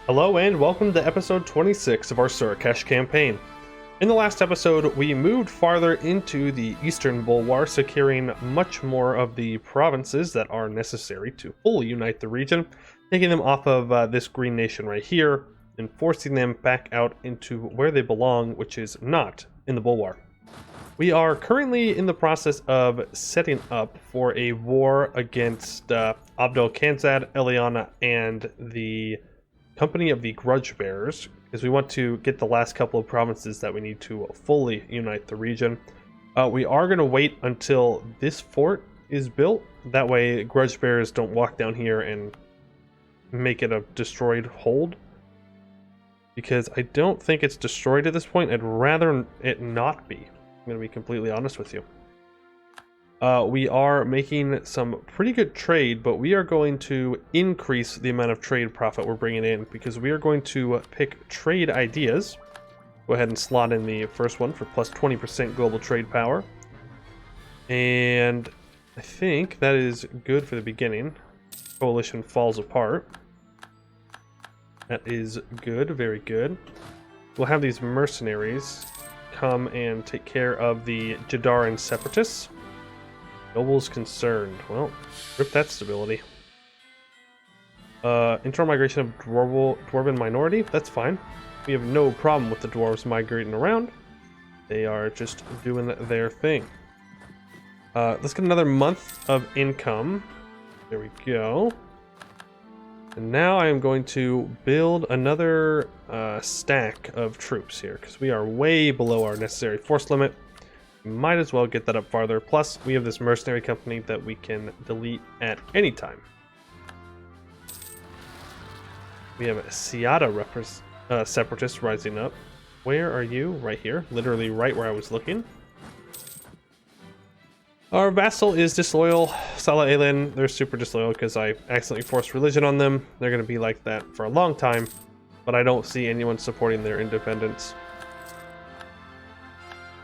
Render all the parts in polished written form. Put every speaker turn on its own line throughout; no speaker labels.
Hello and welcome to episode 26 of our Surakeš campaign. In the last episode, we moved farther into the eastern Bulwar, securing much more of the provinces that are necessary to fully unite the region, taking them off of this green nation right here, and forcing them back out into where they belong, which is not in the Bulwar. We are currently in the process of setting up for a war against Abdel Khanzad, Eliana, and the Company of the Grudge Bearers, because we want to get the last couple of provinces that we need to fully unite the region. We are going to wait until this fort is built. That way Grudge Bearers don't walk down here and make it a destroyed hold. Because I don't think it's destroyed at this point. I'd rather it not be. I'm going to be completely honest with you. We are making some pretty good trade, but we are going to increase the amount of trade profit we're bringing in because we are going to pick trade ideas. Go ahead and slot in the first one for plus 20% global trade power. And I think that is good for the beginning. Coalition falls apart. That is good, very good. We'll have these mercenaries come and take care of the Jadaran separatists. Nobles concerned. Well, rip that stability. Internal migration of dwarven minority. That's fine. We have no problem with the dwarves migrating around. They are just doing their thing. Let's get another month of income. There we go. And now I am going to build another stack of troops here because we are way below our necessary force limit. Might as well get that up farther. Plus, we have this mercenary company that we can delete at any time. We have a Siada separatist rising up. Where are you? Right here. Literally right where I was looking. Our vassal is disloyal. Salah Elin, they're super disloyal because I accidentally forced religion on them. They're going to be like that for a long time. But I don't see anyone supporting their independence.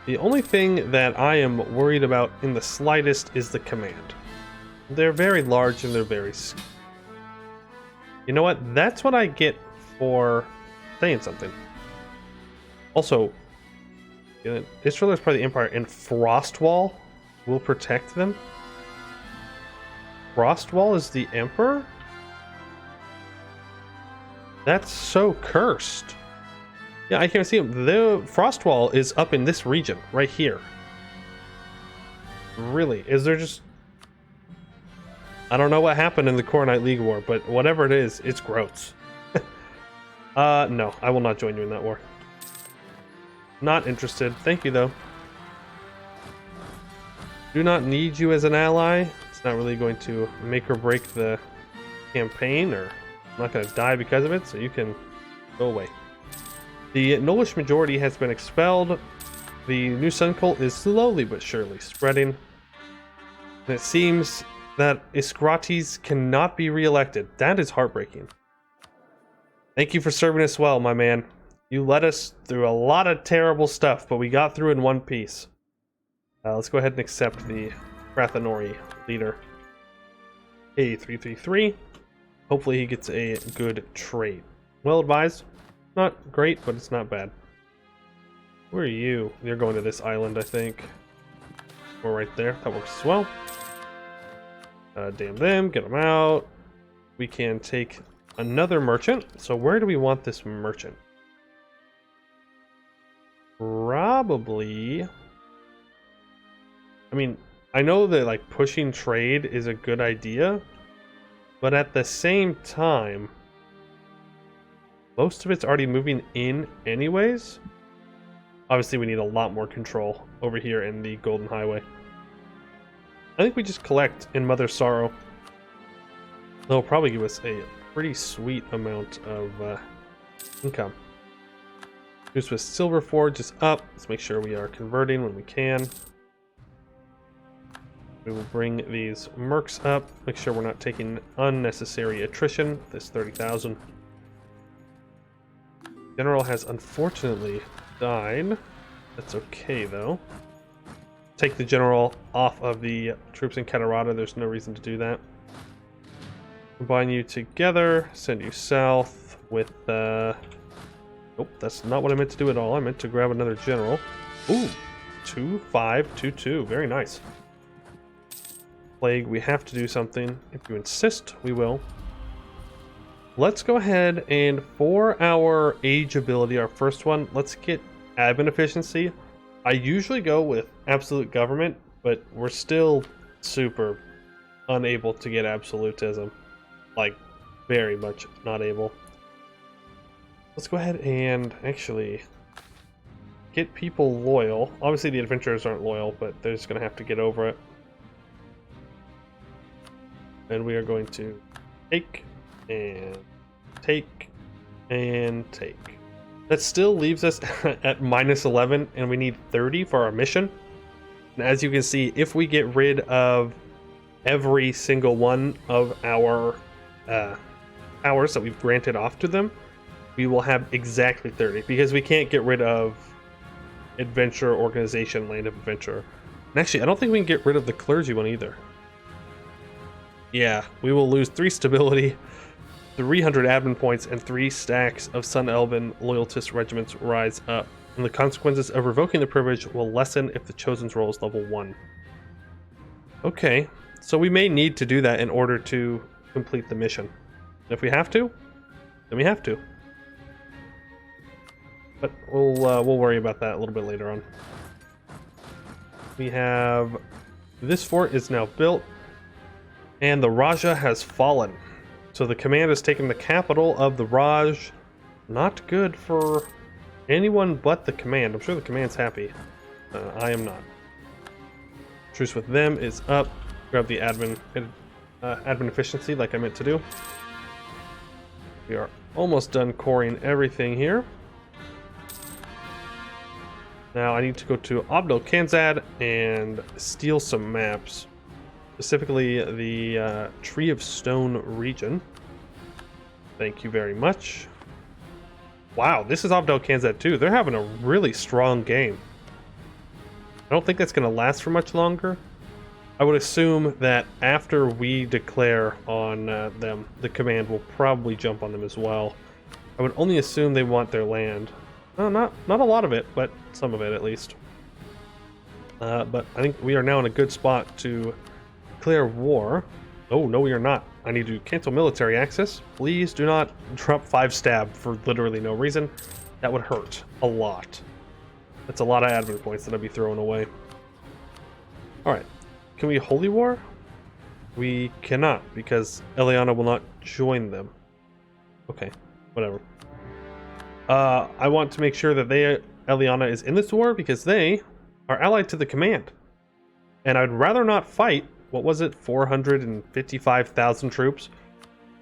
The only thing that I am worried about in the slightest is the command. They're very large and they're very... You know what? That's what I get for saying something. Also, Israel is part of the Empire, and Frostwall will protect them? Frostwall is the Emperor? That's so cursed. Yeah, I can see him. The Frostwall is up in this region, right here. Really? Is there just... I don't know what happened in the Coronite League War, but whatever it is, it's gross. No, I will not join you in that war. Not interested. Thank you, though. Do not need you as an ally. It's not really going to make or break the campaign, or I'm not going to die because of it, so you can go away. The Gnollish majority has been expelled. The new Sun cult is slowly but surely spreading. And it seems that Iskrates cannot be re-elected. That is heartbreaking. Thank you for serving us well, my man. You led us through a lot of terrible stuff, but we got through in one piece. Let's go ahead and accept the Rathanori leader. A333. Hopefully he gets a good trade. Well advised. Not great, but it's not bad. Where are you? You're going to this island, I think. Or right there. That works as well. Damn them. Get them out. We can take another merchant. So where do we want this merchant? Probably... I mean, I know that like pushing trade is a good idea. But at the same time... most of it's already moving in anyways. Obviously, we need a lot more control over here in the Golden Highway. I think we just collect in Mother Sorrow. They'll probably give us a pretty sweet amount of income. Here's with Silver Forge is up. Let's make sure we are converting when we can. We will bring these mercs up. Make sure we're not taking unnecessary attrition. This 30,000. General has unfortunately died. That's okay though. Take the general off of the troops in Katarata. There's no reason to do that. Combine you together, send you south. with nope, that's not what I meant to do at all. I meant to grab another general. Ooh, 2-5-2-2. Very nice. Plague, we have to do something. If you insist, we will. Let's go ahead and for our age ability, our first one, let's get admin efficiency. I usually go with absolute government, but we're still super unable to get absolutism. Like, very much not able. Let's go ahead and actually get people loyal. Obviously the adventurers aren't loyal, but they're just going to have to get over it. And we are going to take and take and take. That still leaves us at -11, and we need 30 for our mission. And as you can see, if we get rid of every single one of our powers that we've granted off to them, we will have exactly 30, because we can't get rid of adventure, organization, land of adventure. And actually, I don't think we can get rid of the clergy one either. Yeah, we will lose 3 stability, 300 admin points, and 3 stacks of Sun Elven loyalist regiments rise up. And the consequences of revoking the privilege will lessen if the chosen's roll is level 1. Okay, so we may need to do that in order to complete the mission. If we have to, then we have to. But we'll worry about that a little bit later on. We have this fort is now built, and the Raja has fallen. So the command has taken the capital of the Raj. Not good for anyone but the command. I'm sure the command's happy. I am not. Truce with them is up. Grab the admin efficiency like I meant to do. We are almost done coring everything here. Now I need to go to Abdel Kanzad and steal some maps. Specifically the Tree of Stone region. Thank you very much. Wow, this is Abdel Kanzad too. They're having a really strong game. I don't think that's going to last for much longer. I would assume that after we declare on them, the command will probably jump on them as well. I would only assume they want their land. No, not a lot of it, but some of it at least. But I think we are now in a good spot to declare war. Oh, no, we are not. I need to cancel military access. Please do not drop 5 stab for literally no reason. That would hurt a lot. That's a lot of admin points that I'd be throwing away. Alright. Can we holy war? We cannot, because Eliana will not join them. Okay, whatever. I want to make sure that Eliana is in this war, because they are allied to the command. And I'd rather not fight, what was it, 455,000 troops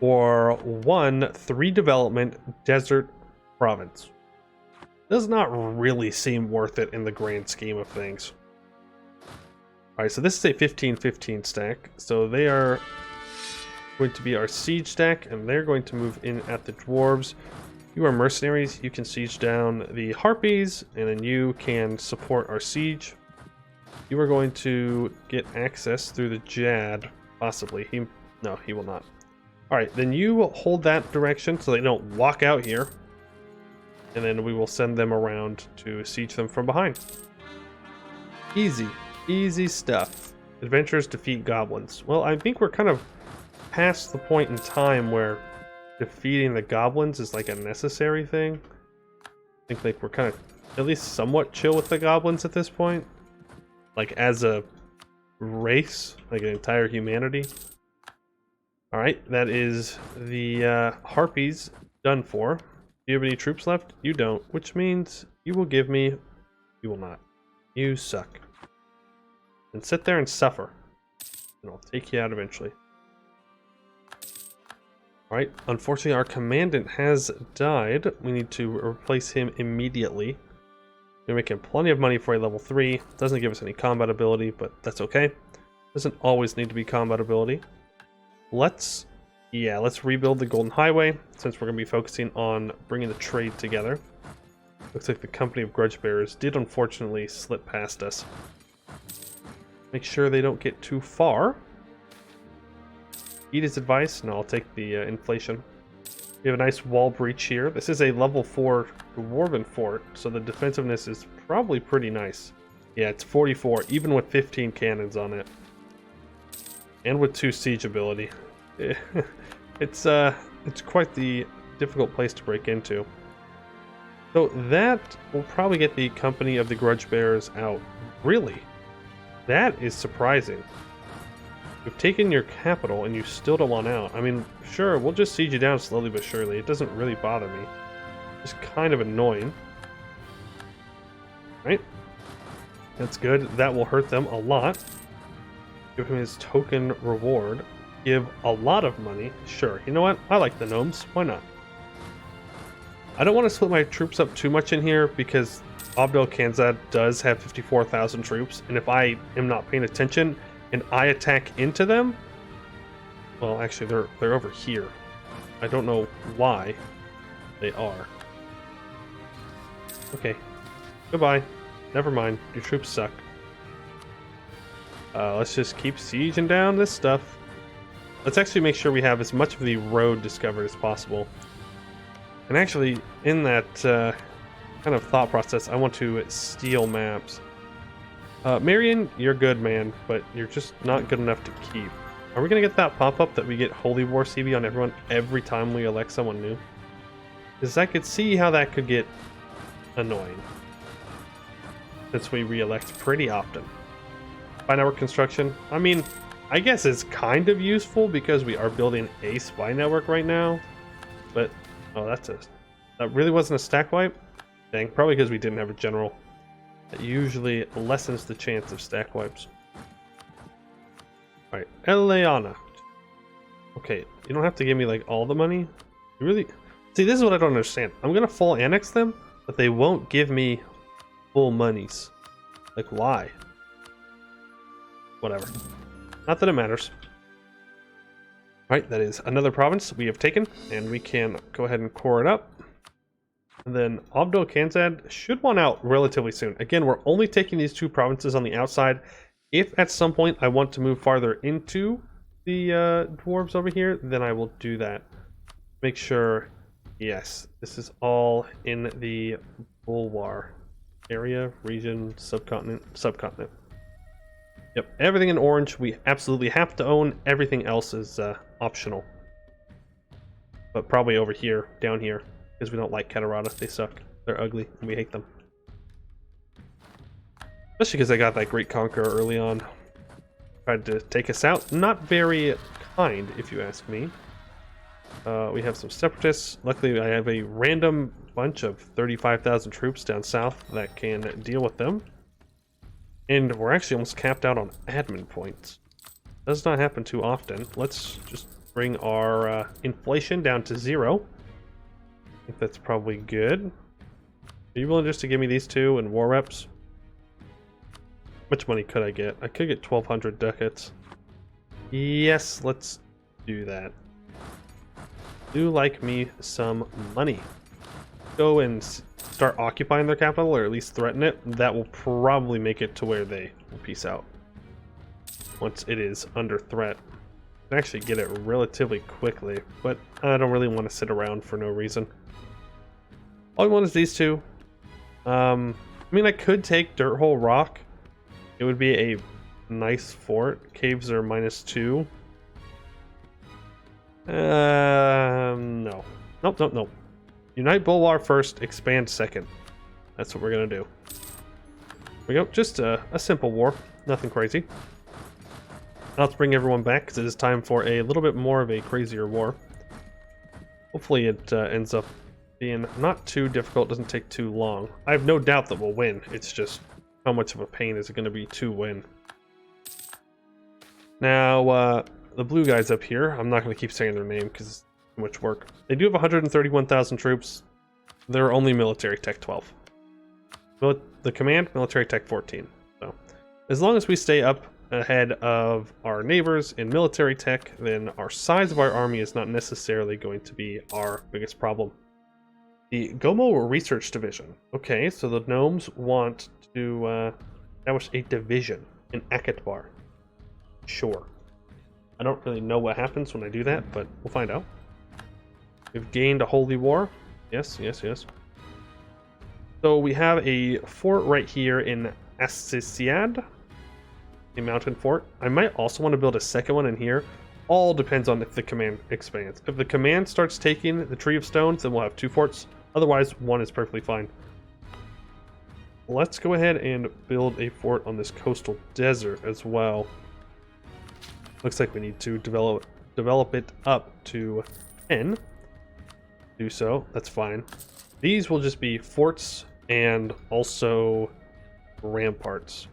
for 3 development desert province. Does not really seem worth it in the grand scheme of things. Alright, so this is a 15-15 stack. So they are going to be our siege stack, and they're going to move in at the dwarves. You are mercenaries. You can siege down the harpies, and then you can support our siege. You are going to get access through the Jad, possibly. No, he will not. Alright, then you will hold that direction so they don't walk out here. And then we will send them around to siege them from behind. Easy. Easy stuff. Adventurers defeat goblins. Well, I think we're kind of past the point in time where defeating the goblins is like a necessary thing. I think like we're kind of at least somewhat chill with the goblins at this point. Like as a race, like an entire humanity. Alright, that is the harpies done for. Do you have any troops left? You don't, which means you will give me... You will not. You suck. And sit there and suffer. And I'll take you out eventually. Alright, unfortunately our commandant has died. We need to replace him immediately. We're making plenty of money for a level 3. Doesn't give us any combat ability, but that's okay. Doesn't always need to be combat ability. Let's rebuild the Golden Highway, since we're going to be focusing on bringing the trade together. Looks like the Company of Grudge Bearers did unfortunately slip past us. Make sure they don't get too far. Eat his advice. No, I'll take the inflation. We have a nice wall breach here. This is a level 4 dwarven fort, so the defensiveness is probably pretty nice. Yeah, it's 44, even with 15 cannons on it. And with 2 siege ability. It's quite the difficult place to break into. So that will probably get the company of the grudge bearers out. Really? That is surprising. You've taken your capital and you still don't want out. I mean, sure, we'll just siege you down slowly but surely. It doesn't really bother me. It's kind of annoying. Right? That's good. That will hurt them a lot. Give him his token reward. Give a lot of money. Sure. You know what? I like the gnomes. Why not? I don't want to split my troops up too much in here because Abdel Kanzad does have 54,000 troops, and if I am not paying attention and I attack into them, well, actually, they're over here. I don't know why they are. Okay. Goodbye. Never mind. Your troops suck. Let's just keep sieging down this stuff. Let's actually make sure we have as much of the road discovered as possible. And actually, in that kind of thought process, I want to steal maps. Marion, you're good, man, but you're just not good enough to keep. Are we going to get that pop-up that we get Holy War CB on everyone every time we elect someone new? Because I could see how that could get annoying. Since we re-elect pretty often. Spy network construction. I mean, I guess it's kind of useful because we are building a spy network right now. But, oh, that really wasn't a stack wipe? Dang, probably because we didn't have a general. That usually lessens the chance of stack wipes. Alright, Eleana. Okay, you don't have to give me, like, all the money. You really... See, this is what I don't understand. I'm gonna full annex them, but they won't give me full monies. Like, why? Whatever. Not that it matters. Alright, that is another province we have taken, and we can go ahead and core it up. And then Abdel Kanzad should want out relatively soon. Again, we're only taking these 2 provinces on the outside. If at some point I want to move farther into the dwarves over here, then I will do that. Make sure, yes, this is all in the Bulwar area, region, subcontinent. Yep, everything in orange we absolutely have to own. Everything else is optional. But probably over here, down here, because we don't like Katarata. They suck. They're ugly, and we hate them. Especially because I got that great conqueror early on. Tried to take us out. Not very kind, if you ask me. We have some separatists. Luckily, I have a random bunch of 35,000 troops down south that can deal with them. And we're actually almost capped out on admin points. Does not happen too often. Let's just bring our inflation down to 0. I think that's probably good. Are you willing just to give me these 2 and war reps? How much money could I get? I could get 1,200 ducats. Yes, let's do that. Do like me some money. Go and start occupying their capital, or at least threaten it. That will probably make it to where they will peace out. Once it is under threat. I can actually get it relatively quickly, but I don't really want to sit around for no reason. All I want is these 2. I mean, I could take Dirt Hole Rock. It would be a nice fort. Caves are -2. No. Nope. Unite Bulwar first, expand second. That's what we're gonna do. Here we go. Just a simple war. Nothing crazy. Now let's bring everyone back, because it is time for a little bit more of a crazier war. Hopefully it ends up being not too difficult, doesn't take too long. I have no doubt that we'll win. It's just how much of a pain is it going to be to win. Now, the blue guys up here, I'm not going to keep saying their name because it's too much work. They do have 131,000 troops. They're only military tech 12. The command, military tech 14. So, as long as we stay up ahead of our neighbors in military tech, then our size of our army is not necessarily going to be our biggest problem. The Gomo Research Division. Okay, so the gnomes want to establish a division in Akatbar. Sure. I don't really know what happens when I do that, but we'll find out. We've gained a holy war. Yes, yes, yes. So we have a fort right here in Assisiad, a mountain fort. I might also want to build a second one in here. All depends on if the command expands. If the command starts taking the Tree of Stones, then we'll have 2 forts. Otherwise, 1 is perfectly fine. Let's go ahead and build a fort on this coastal desert as well. Looks like we need to develop it up to 10. Do so, that's fine. These will just be forts and also ramparts.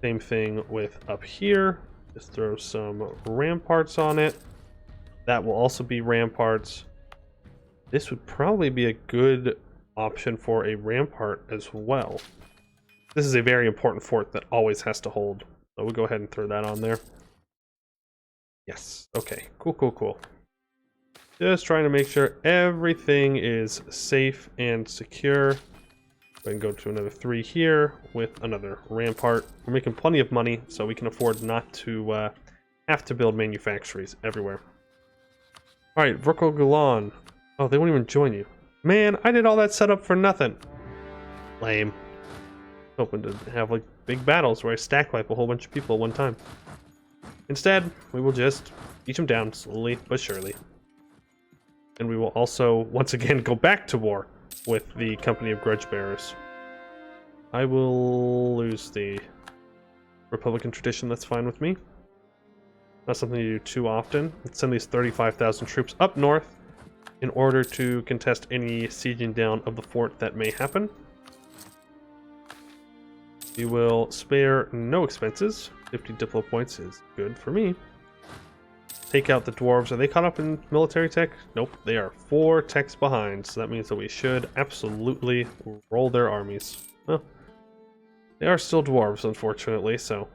Same thing with up here. Just throw some ramparts on it. That will also be ramparts. This would probably be a good option for a rampart as well. This is a very important fort that always has to hold. So we'll go ahead and throw that on there. Yes, okay, cool, cool, cool. Just trying to make sure everything is safe and secure. Go ahead and go to another 3 here with another rampart. We're making plenty of money, so we can afford not to have to build manufactories everywhere. Alright, Vrokogulon. Oh, they won't even join you. Man, I did all that setup for nothing. Lame. Hoping to have like big battles where I stack wipe a whole bunch of people at one time. Instead, we will just beat them down slowly but surely. And we will also, once again, go back to war with the Company of Grudge Bearers. I will lose the Republican tradition, that's fine with me. Not something you do too often. Let's send these 35,000 troops up north in order to contest any sieging down of the fort that may happen. We will spare no expenses. 50 diplo points is good for me. Take out the dwarves. Are they caught up in military tech? Nope, they are 4 techs behind, so that means that we should absolutely roll their armies. Well, they are still dwarves, unfortunately, so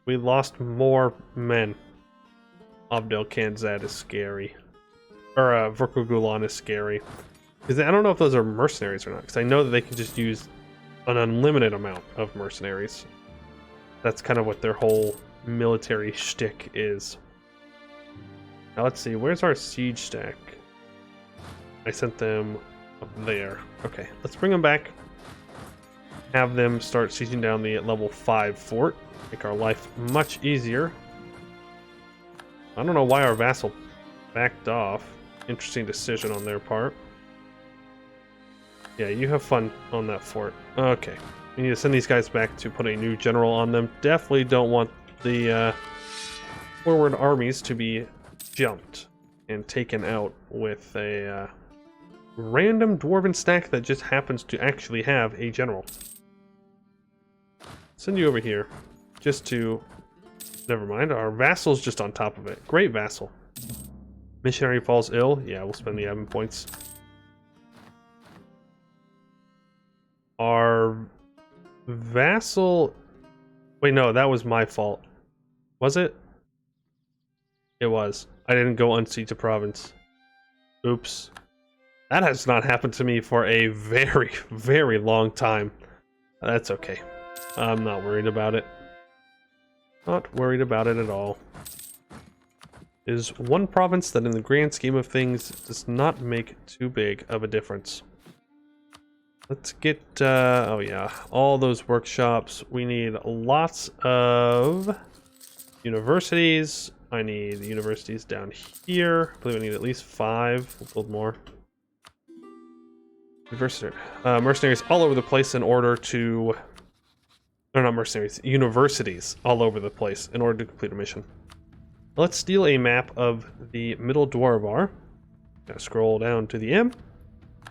we lost more men. Abdel Kanzad is scary. Or Vrokogulon is scary. Because I don't know if those are mercenaries or not, because I know that they can just use an unlimited amount of mercenaries. That's kind of what their whole military shtick is. Now let's see, where's our siege stack? I sent them up there. Okay, let's bring them back. Have them start sieging down the level 5 fort. Make our life much easier. I don't know why our vassal backed off. Interesting decision on their part. Yeah, you have fun on that fort. Okay, we need to send these guys back to put a new general on them. Definitely don't want the forward armies to be jumped and taken out with a random dwarven stack that just happens to actually have a general. Send you over here just to... Never mind, our vassal's just on top of it. Great vassal. Missionary falls ill. Yeah, we'll spend the admin points. Our vassal... Wait, no, that was my fault. Was it? It was. I didn't go unsiege a province. Oops. That has not happened to me for a very, very long time. That's okay. I'm not worried about it. Not worried about it at all. It is one province that in the grand scheme of things does not make too big of a difference. Let's get, oh yeah, all those workshops. We need lots of universities. I need universities down here. I believe I need at least 5. We'll build more. Mercenaries all over the place in order to... No, not mercenaries. Universities all over the place in order to complete a mission. Let's steal a map of the Middle Dwarvar. Gotta scroll down to the M.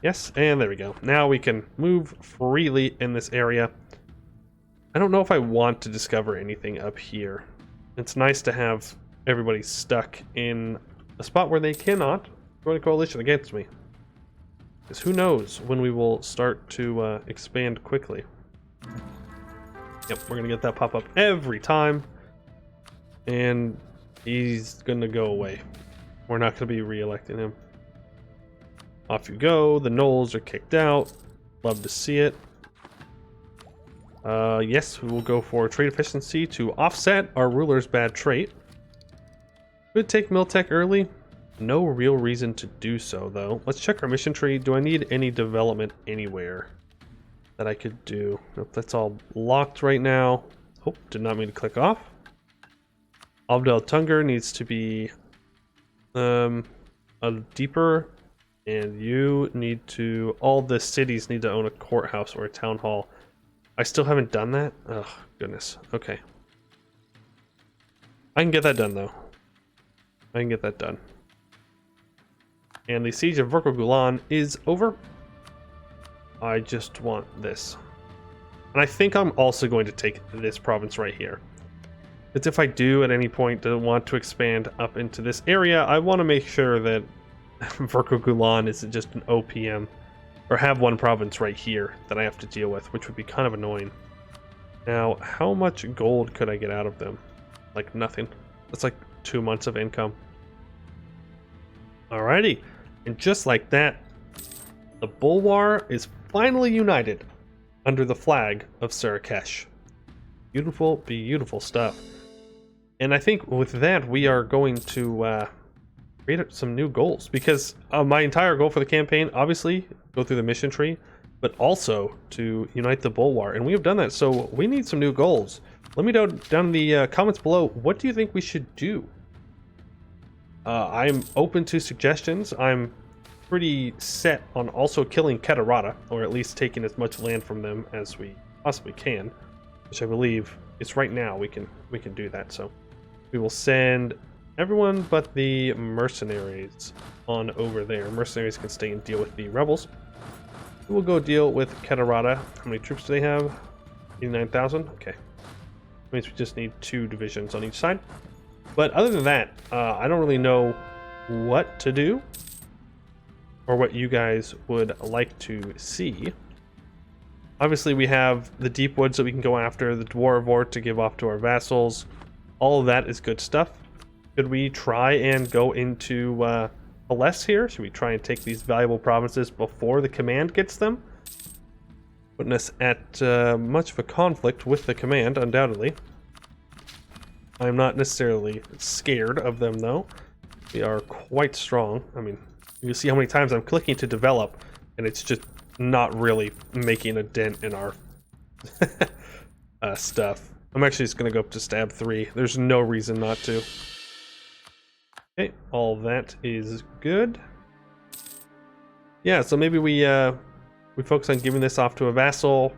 Yes, and there we go. Now we can move freely in this area. I don't know if I want to discover anything up here. It's nice to have everybody stuck in a spot where they cannot join a coalition against me. Because who knows when we will start to expand quickly. Yep, we're going to get that pop up every time. And he's going to go away. We're not going to be re-electing him. Off you go. The Knolls are kicked out. Love to see it. Yes, we will go for trade efficiency to offset our ruler's bad trait. Could take Miltech early. No real reason to do so, though. Let's check our mission tree. Do I need any development anywhere that I could do? Nope, that's all locked right now. Oh, did not mean to click off. Abdel Tunger needs to be a deeper, and you need to... All the cities need to own a courthouse or a town hall. I still haven't done that? Oh, goodness. Okay. I can get that done, though. I can get that done. And the siege of Verkogulan is over. I just want this. And I think I'm also going to take this province right here. Because if I do at any point want to expand up into this area, I want to make sure that Verkogulan isn't just an OPM. Or have one province right here that I have to deal with, which would be kind of annoying. Now, how much gold could I get out of them? Like nothing. That's like 2 months of income. Alrighty. And just like that, the Bulwar is finally united under the flag of Surakeš. Beautiful, beautiful stuff. And I think with that, we are going to create some new goals. Because my entire goal for the campaign, obviously, go through the mission tree, but also to unite the Bulwar. And we have done that, so we need some new goals. Let me know down in the comments below, what do you think we should do? I'm open to suggestions. I'm pretty set on also killing Katarata, or at least taking as much land from them as we possibly can, which I believe is right now we can do that. So we will send everyone but the mercenaries on over there. Mercenaries can stay and deal with the rebels. We'll go deal with Katarata. How many troops do they have? 89,000. Okay, means we just need 2 divisions on each side. But other than that, I don't really know what to do or what you guys would like to see. Obviously, we have the deep woods that we can go after, the dwarves to give off to our vassals. All of that is good stuff. Should we try and go into Aless here? Should we try and take these valuable provinces before the command gets them? Putting us at much of a conflict with the command, undoubtedly. I'm not necessarily scared of them, though. They are quite strong. I mean, you see how many times I'm clicking to develop, and it's just not really making a dent in our stuff. I'm actually just going to go up to stab 3. There's no reason not to. Okay, all that is good. Yeah, so maybe we focus on giving this off to a vassal.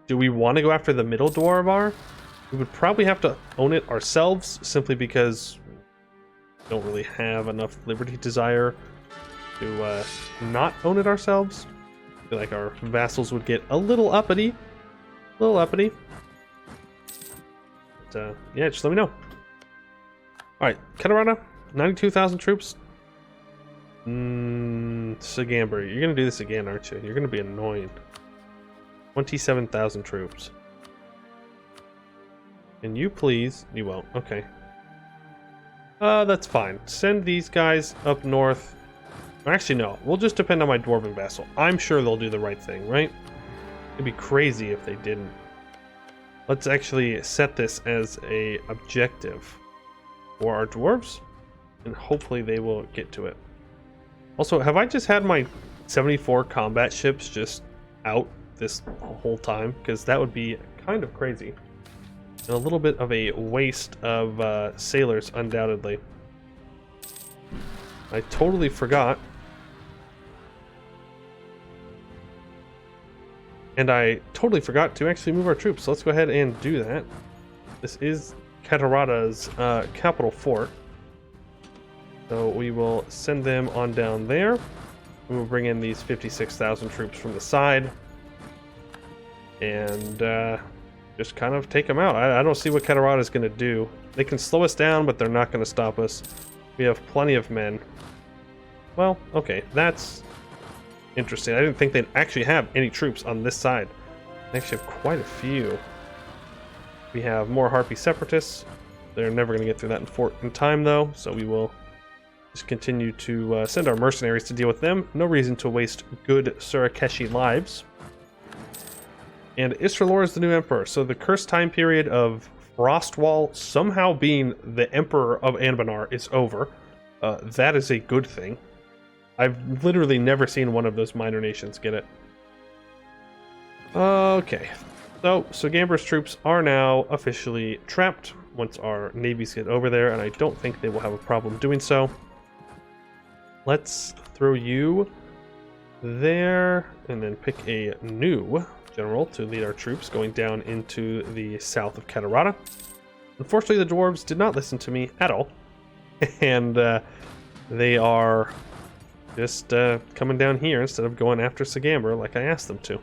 Do we want to go after the middle dwarvar? We would probably have to own it ourselves, simply because we don't really have enough liberty desire to not own it ourselves. I feel like our vassals would get a little uppity. But, yeah, just let me know. Alright, Katarata, 92,000 troops. Sagamber, you're gonna do this again, aren't you? You're gonna be annoying. 27,000 troops. Can you please? You won't. Okay. That's fine. Send these guys up north. Actually, no. We'll just depend on my dwarven vassal. I'm sure they'll do the right thing, right? It'd be crazy if they didn't. Let's actually set this as a objective for our dwarves, and hopefully they will get to it. Also, have I just had my 74 combat ships just out this whole time? Because that would be kind of crazy. And a little bit of a waste of sailors, undoubtedly. I totally forgot. And I totally forgot to actually move our troops, so let's go ahead and do that. This is Katarata's capital fort. So we will send them on down there. And we'll bring in these 56,000 troops from the side. And just kind of take them out. I don't see what Katarata is going to do. They can slow us down, but they're not going to stop us. We have plenty of men. Well, okay, that's interesting. I didn't think they'd actually have any troops on this side. They actually have quite a few. We have more Harpy separatists. They're never going to get through that in time, though, so we will just continue to send our mercenaries to deal with them. No reason to waste good Surakeshi lives. And Istralor is the new emperor, so the cursed time period of Frostwall somehow being the emperor of Anbennar is over. That is a good thing. I've literally never seen one of those minor nations get it. Okay, so Gamber's troops are now officially trapped once our navies get over there, and I don't think they will have a problem doing so. Let's throw you there, and then pick a new general to lead our troops going down into the south of Katarata. Unfortunately, the dwarves did not listen to me at all, and they are just coming down here instead of going after Sagamber like I asked them to.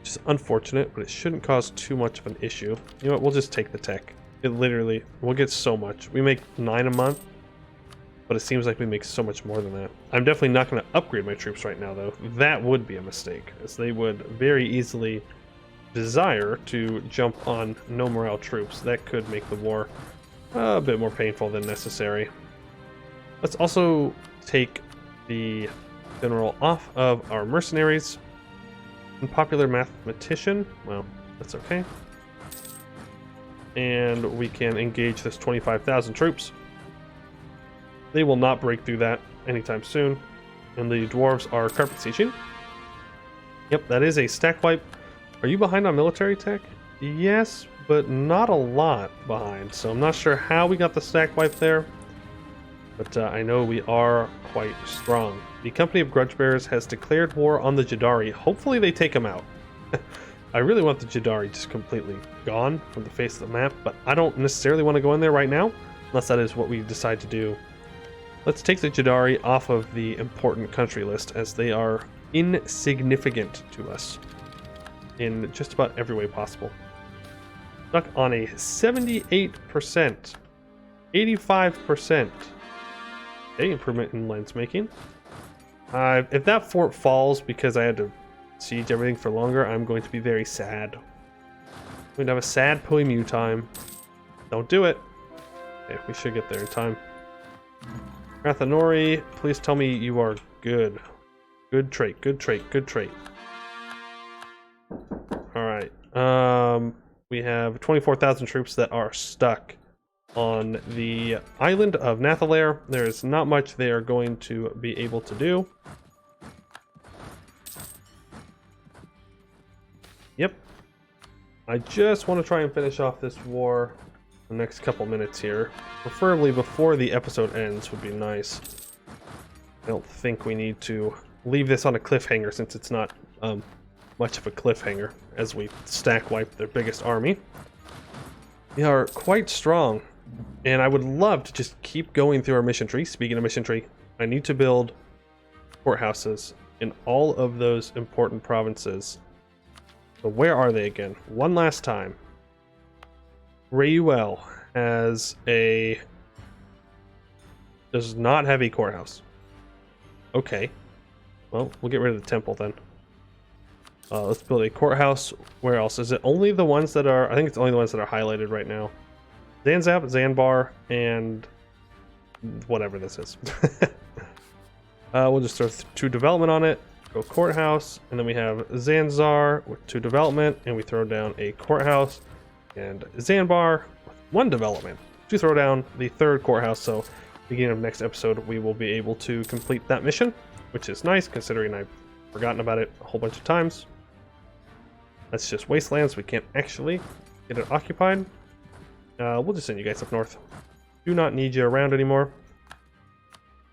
Which is unfortunate, but it shouldn't cause too much of an issue. You know what, we'll just take the tech. It literally, we'll get so much. We make 9 a month, but it seems like we make so much more than that. I'm definitely not going to upgrade my troops right now, though. That would be a mistake, as they would very easily desire to jump on no morale troops. That could make the war a bit more painful than necessary. Let's also take the general off of our mercenaries. Unpopular mathematician, well, that's okay. And we can engage this 25,000 troops. They will not break through that anytime soon. And the dwarves are carpet sieging. Yep, that is a stack wipe. Are you behind on military tech? Yes, but not a lot behind. So I'm not sure how we got the stack wipe there. But I know we are quite strong. The Company of Grudge Bearers has declared war on the Jadari. Hopefully they take them out. I really want the Jadari just completely gone from the face of the map, but I don't necessarily want to go in there right now, unless that is what we decide to do. Let's take the Jadari off of the important country list, as they are insignificant to us in just about every way possible. Stuck on a 78%, 85%. Okay, improvement in lens making. If that fort falls because I had to siege everything for longer, I'm going to be very sad. I'm going to have a sad Poiuymew time. Don't do it. Okay, we should get there in time. Rathanori, please tell me you are good. Good trait, good trait, good trait. Alright. We have 24,000 troops that are stuck on the island of Nathalair. There is not much they are going to be able to do. Yep. I just want to try and finish off this war the next couple minutes here. Preferably before the episode ends would be nice. I don't think we need to leave this on a cliffhanger, since it's not much of a cliffhanger as we stack wipe their biggest army. They are quite strong. And I would love to just keep going through our mission tree. Speaking of mission tree, I need to build courthouses in all of those important provinces. So where are they again? One last time. Rayuel does not have a courthouse. Okay. Well, we'll get rid of the temple then. Let's build a courthouse. Where else? Is it only the ones that are... I think it's only the ones that are highlighted right now. Zanzap, Zanbar, and whatever this is. We'll just throw 2 development on it, go courthouse, and then we have Zanzar with 2 development, and we throw down a courthouse, and Zanbar with 1 development to throw down the 3rd courthouse. So beginning of next episode, we will be able to complete that mission, which is nice considering I've forgotten about it a whole bunch of times. That's just wastelands. We can't actually get it occupied. We'll just send you guys up north. Do not need you around anymore.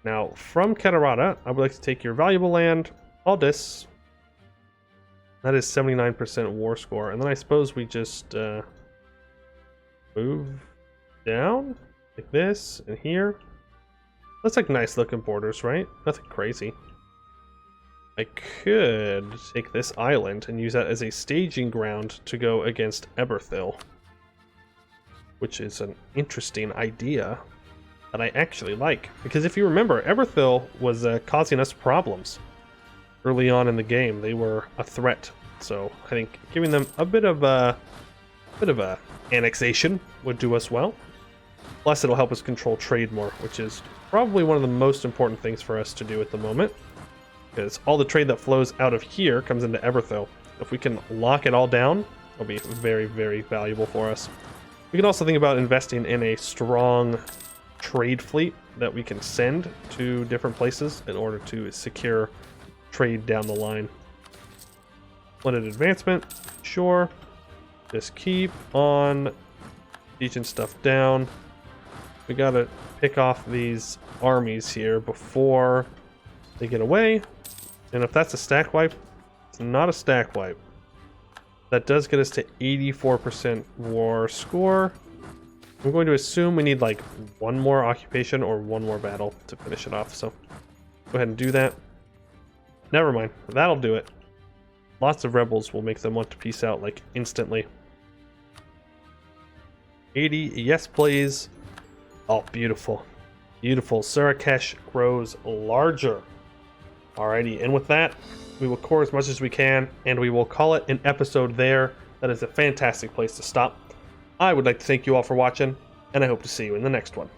Now, from Katarata, I would like to take your valuable land, Aldis. That is 79% war score. And then I suppose we just move down like this and here. That's like nice looking borders, right? Nothing crazy. I could take this island and use that as a staging ground to go against Eberthil, which is an interesting idea that I actually like. Because if you remember, Eberthil was causing us problems early on in the game. They were a threat, so I think giving them a bit of a annexation would do us well. Plus, it'll help us control trade more, which is probably one of the most important things for us to do at the moment. Because all the trade that flows out of here comes into Eberthil. If we can lock it all down, it'll be very, very valuable for us. We can also think about investing in a strong trade fleet that we can send to different places in order to secure trade down the line. Splendid advancement, sure. Just keep on teaching stuff down. We gotta pick off these armies here before they get away. And if that's a stack wipe, it's not a stack wipe. That does get us to 84% war score. I'm going to assume we need like one more occupation or one more battle to finish it off. So go ahead and do that. Never mind, that'll do it. Lots of rebels will make them want to peace out like instantly. 80, yes please. Oh, beautiful. Beautiful. Surakeš grows larger. Alrighty, and with that, we will core as much as we can, and we will call it an episode there. That is a fantastic place to stop. I would like to thank you all for watching, and I hope to see you in the next one.